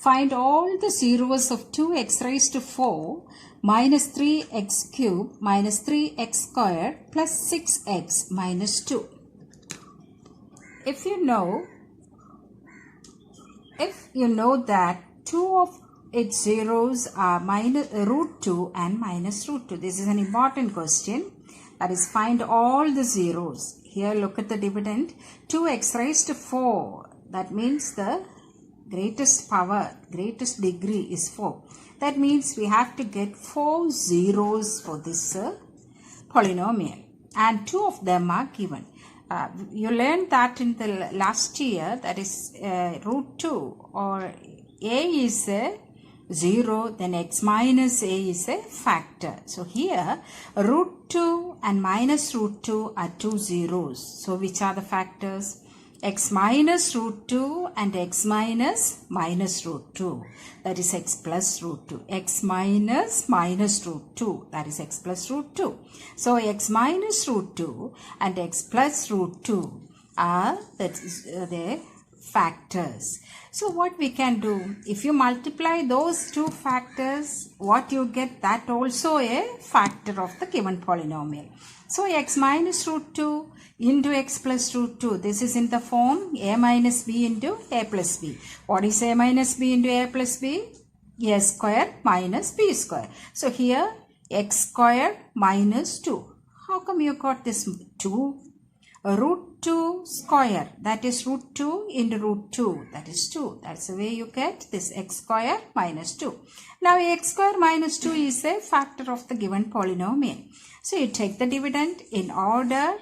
Find all the zeros of 2x raised to 4 minus 3x cube minus 3x squared plus 6x minus 2. If you know that two of its zeros are minus root 2 and minus root 2. This is an important question. That is, find all the zeros. Here look at the dividend. 2x raised to 4. That means the greatest power, greatest degree is 4. That means we have to get 4 zeros for this polynomial. And 2 of them are given. You learned that in the last year, that is root 2 or a is a 0, then x minus a is a factor. So here root 2 and minus root 2 are 2 zeros. So which are the factors? X minus root 2 and x minus root 2. That is x plus root 2. X minus root 2. That is x plus root 2. So x minus root 2 and x plus root 2 are the factors. So what we can do, if you multiply those two factors, what you get, that also a factor of the given polynomial. So x minus root 2 into x plus root 2. This is in the form a minus b into a plus b. What is a minus b into a plus b? A square minus b square. So here x square minus 2. How come you got this 2? Root 2 square, that is root 2 into root 2, that is 2. That's the way you get this x square minus 2. Now x square minus 2 is a factor of the given polynomial. So you take the dividend in order,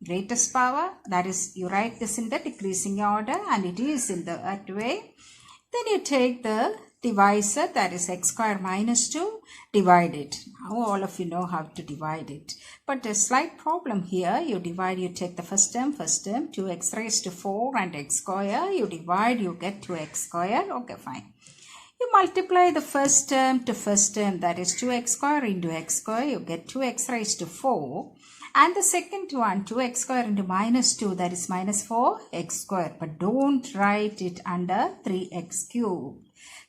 greatest power, that is you write this in the decreasing order and it is in that way. Then you take the divisor, that is x square minus 2, divide it. Now all of you know how to divide it. But a slight problem here, you take the first term, 2x raised to 4 and x square, you divide, you get 2x square, okay fine. You multiply the first term to first term, that is 2x square into x square, you get 2x raised to 4. And the second one, 2x square into minus 2, that is minus 4x square. But don't write it under 3x cube.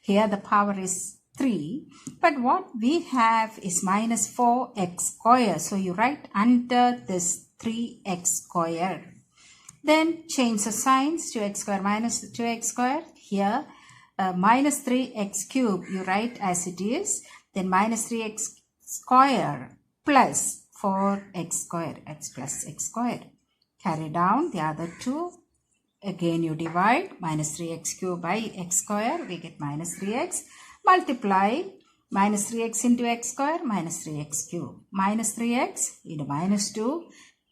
Here the power is 3. But what we have is minus 4x square. So you write under this 3x square. Then change the signs, 2x square minus 2x square. Here minus 3x cube you write as it is. Then minus 3x square plus 4x square, x plus x square. Carry down the other two. Again you divide, minus 3x cube by x square, we get minus 3x. Multiply minus 3x into x square, minus 3x cube. Minus 3x into minus 2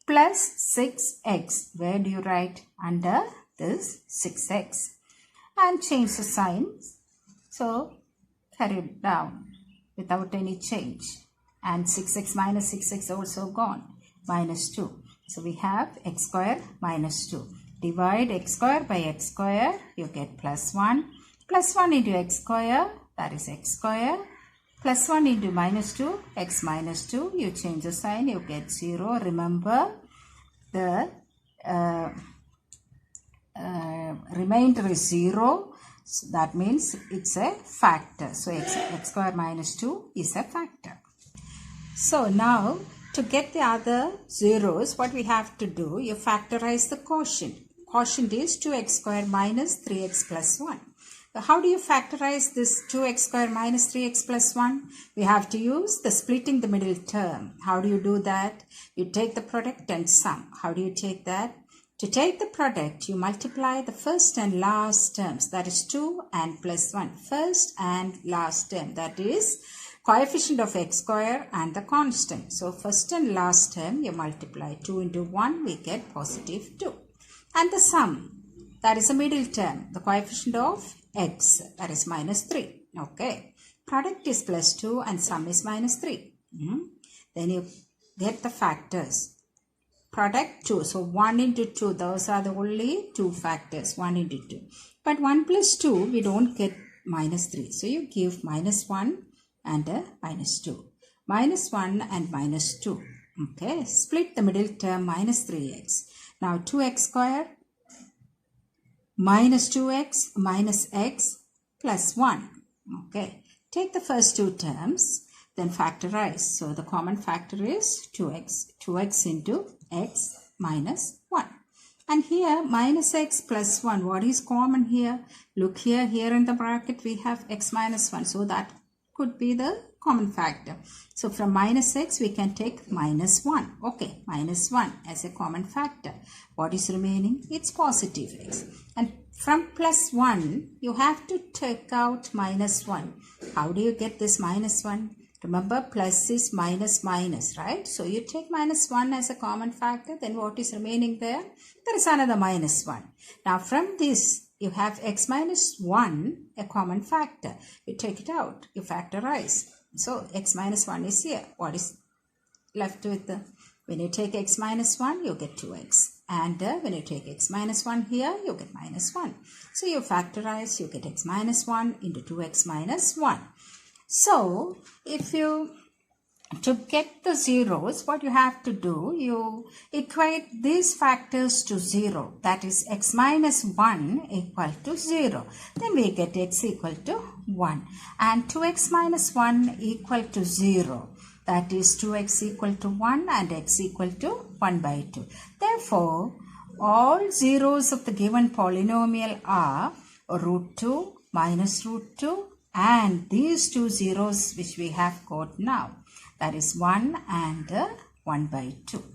plus 6x. Where do you write? Under this 6x. And change the signs. So carry it down without any change. And 6x minus 6x also gone. Minus 2. So we have x square minus 2. Divide x square by x square. You get plus 1. Plus 1 into x square. That is x square. Plus 1 into minus 2. X minus 2. You change the sign. You get 0. Remember the remainder is 0. So that means it's a factor. So x square minus 2 is a factor. So now to get the other zeros, what we have to do, you factorize the quotient. Quotient is 2x square minus 3x plus 1. How do you factorize this 2x square minus 3x plus 1? We have to use the splitting the middle term. How do you do that? You take the product and sum. How do you take that? To take the product, you multiply the first and last terms. That is 2 and plus 1. First and last term. That is coefficient of x square and the constant. So first and last term you multiply. 2 into 1 we get positive 2. And the sum, that is a middle term. The coefficient of x, that is minus 3. Okay. Product is plus 2 and sum is minus 3. Then you get the factors. Product 2. So 1 into 2, those are the only two factors. 1 into 2. But 1 plus 2 we don't get minus 3. So you give minus 1 and a minus 2. Minus 1 and minus 2. Okay. Split the middle term minus 3x. Now 2x square minus 2x minus x plus 1. Okay, take the first two terms, then factorize. So the common factor is 2x into x minus 1. And here minus x plus 1, what is common here? Look here in the bracket we have x minus 1. So that could be the common factor. So from minus x we can take minus 1. Okay, minus 1 as a common factor. What is remaining? It's positive x. And from plus 1 you have to take out minus 1. How do you get this minus 1? Remember, plus is minus minus, right? So you take minus 1 as a common factor. Then what is remaining there? There is another minus 1. Now from this, you have x minus 1, a common factor. You take it out. You factorize. So x minus 1 is here. What is left with the... When you take x minus 1, you get 2x. And when you take x minus 1 here, you get minus 1. So you factorize, you get x minus 1 into 2x minus 1. So, to get the zeros, what you have to do, you equate these factors to 0. That is x minus 1 equal to 0. Then we get x equal to 1. And 2x minus 1 equal to 0. That is 2x equal to 1 and x equal to 1 by 2. Therefore, all zeros of the given polynomial are root 2, minus root 2, and these two zeros which we have got now, that is 1 and 1 by 2.